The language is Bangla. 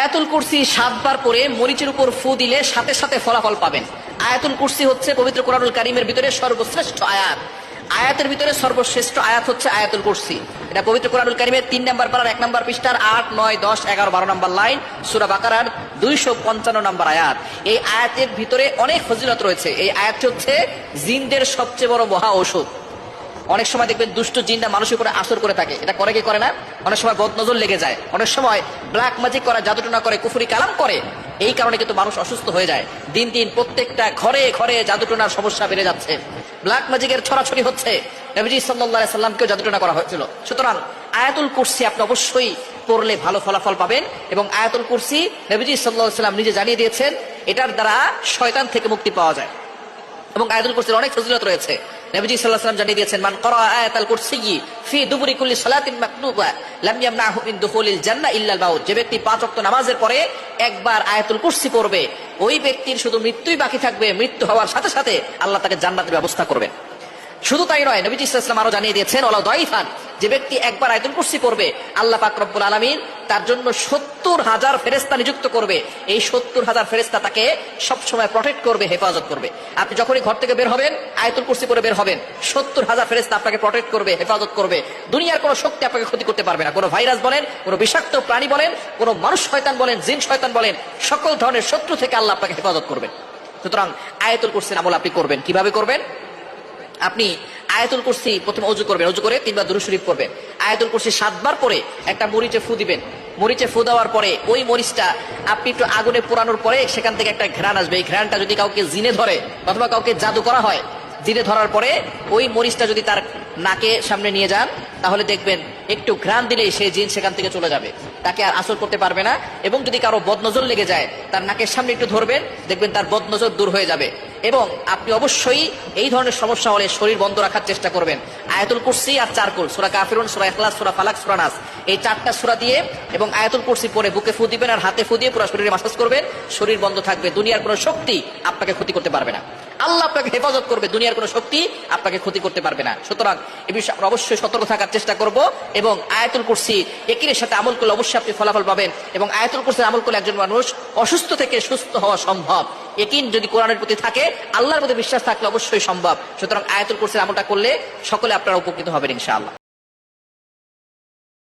আয়াতুল কুরসি 7 বার পরে মরিচের উপর ফু দিলে সাথে সাথে ফলাফল পাবেন। আয়াতুল কুরসি হচ্ছে পবিত্র কোরআনুল কারীমের ভিতরে সর্বশ্রেষ্ঠ আয়াত। আয়াতের ভিতরে সর্বশ্রেষ্ঠ আয়াত হচ্ছে আয়াতুল কুরসি। এটা পবিত্র কোরআনুল কারীমের 3 নম্বর পারার 1 নম্বর পৃষ্ঠার 8, 9, 10, 11, 12 নম্বর লাইন, সূরা বাকারার 255 নম্বর আয়াত। এই আয়াতের ভিতরে অনেক ফজিলত রয়েছে। এই আয়াতটি হচ্ছে জিনদের সবচেয়ে বড় মহা ঔষধ। অনেক সময় দেখবেন দুষ্ট জিনরা মানুষের উপরে আসর করে থাকে, এটা করে কি করে না? অনেক সময় বদনজর লেগে যায়, অনেক সময় ব্ল্যাক ম্যাজিক করা, জাদুটনা করে, কুফরি কালাম করে। এই কারণে কিন্তু মানুষ অসুস্থ হয়ে যায়। দিন দিন প্রত্যেকটা ঘরে ঘরে জাদুটনার সমস্যা বেড়ে যাচ্ছে, ব্ল্যাক ম্যাজিকের ছড়াছড়ি হচ্ছে। নবীজি সাল্লাল্লাহু আলাইহি সাল্লামকেও জাদুটনা করা হয়েছিল। সুতরাং আয়াতুল কুরসি আপনি অবশ্যই পড়লে ভালো ফলাফল পাবেন। এবং আয়াতুল কুরসি নবীজি সাল্লাল্লাহু আলাইহি সাল্লাম নিজে জানিয়ে দিয়েছেন, এটার দ্বারা শয়তান থেকে মুক্তি পাওয়া যায়। এবং আয়াতুল কুরসির অনেক ফজিলত রয়েছে। নবীজি সাল্লাল্লাহু আলাইহি ওয়াসাল্লাম জানিয়ে দিয়েছেন, মান ক্বারা আয়াতাল কুরসি ফি দুবুরি কুল্লি সালাতিন মাকতুবা লাম ইয়ামনাহু মিন দুখুলিল জান্নাহ ইল্লাল মাউত। যে ব্যক্তি 5 ওয়াক্ত নামাজের পরে একবার আয়াতুল কুরসি পড়বে, ওই ব্যক্তির শুধু মৃত্যুই বাকি থাকবে। মৃত্যু হওয়ার সাথে সাথে আল্লাহ তাকে জান্নাতের ব্যবস্থা করবেন। শুধু তাই নয়, নবীজি সাল্লাল্লাহু আলাইহি ওয়াসাল্লাম আরো জানিয়ে দিয়েছেন, ওয়ালা দাইফান, যে ব্যক্তি একবার আয়াতুল কুরসি পড়বে, আল্লাহ পাক রব্বুল আলামিন তার জন্য 70,000 ফেরেশতা নিযুক্ত করবে। এই 70,000 ফেরেশতা তাকে সব সময় প্রটেক্ট করবে, হেফাজত করবে। আপনি যখনই ঘর থেকে বের হবেন, আয়াতুল কুরসি পড়ে বের হবেন, 70,000 ফেরেশতা আপনাকে প্রটেক্ট করবে, হেফাজত করবে। দুনিয়ার কোনো শক্তি আপনাকে ক্ষতি করতে পারবে না। কোনো ভাইরাস বলেন, কোনো বিষাক্ত প্রাণী বলেন, কোনো মানুষ শয়তান বলেন, জিন শয়তান বলেন, সকল ধরনের শত্রু থেকে আল্লাহ আপনাকে হেফাজত করবেন। সুতরাং আয়াতুল কুরসির আমল আপনি করবেন। কিভাবে করবেন? আপনি আয়াতুল কুরসি প্রথমে ওযু করবেন, ওযু করে 3 বার দুরূদ শরীফ পড়বেন। আয়াতুল কুরসি 7 বার পরে একটা মরিচে ফু দিবেন। মরিচে ফু দেওয়ার পরে ওই মরিচটা আপনি একটু আগুনে পোড়ানোর পরে সেখান থেকে একটা ঘ্রাণ আসবে। এই ঘ্রাণটা যদি কাউকে জিনে ধরে অথবা কাউকে জাদু করা হয়, জিনে ধরার পরে ওই মরিচটা যদি তার নাকে সামনে নিয়ে যান, তাহলে দেখবেন একটু ঘ্রাণ দিলেই সেই জিন সেখান থেকে চলে যাবে, তাকে আর আসর করতে পারবে না। এবং যদি কারো বদনজর লেগে যায়, তার নাকের সামনে একটু ধরবেন, দেখবেন তার বদনজর দূর হয়ে যাবে। এবং আপনি অবশ্যই এই ধরনের সমস্যা হলে শরীর বন্ধ রাখার চেষ্টা করবেন। আয়াতুল কুরসি আর 4 কুল, সূরা কাফিরুন, সূরা ইখলাস, সূরা ফালাক, সূরা নাস, এই 4টা সূরা দিয়ে এবং আয়াতুল কুরসি পড়ে বুকে ফু দিবেন আর হাতে ফু দিয়ে পুরো শরীরে মাসাজ করবেন। শরীর বন্ধ থাকবে, দুনিয়ার কোনো শক্তি আপনাকে ক্ষতি করতে পারবে না। আল্লাহ আপনাকে হেফাজত করবে, দুনিয়ার কোনো শক্তি আপনাকে ক্ষতি করতে পারবে না। সুতরাং এ বিষয়ে আমরা অবশ্যই সতর্ক থাকার চেষ্টা করব। এবং আয়াতুল কুরসি একিনের সাথে আমল করলে অবশ্যই আপনি ফলাফল পাবেন। এবং আয়াতুল কুরসির আমল করলে একজন মানুষ অসুস্থ থেকে সুস্থ হওয়া সম্ভব। ইয়াকিন যদি কোরআনের প্রতি থাকে, আল্লাহর প্রতি বিশ্বাস থাকলে অবশ্যই সম্ভব। সুতরাং আয়াতুল কুরসির আমলটা করলে সকলে আপনারা উপকৃত হবেন ইনশাআল্লাহ।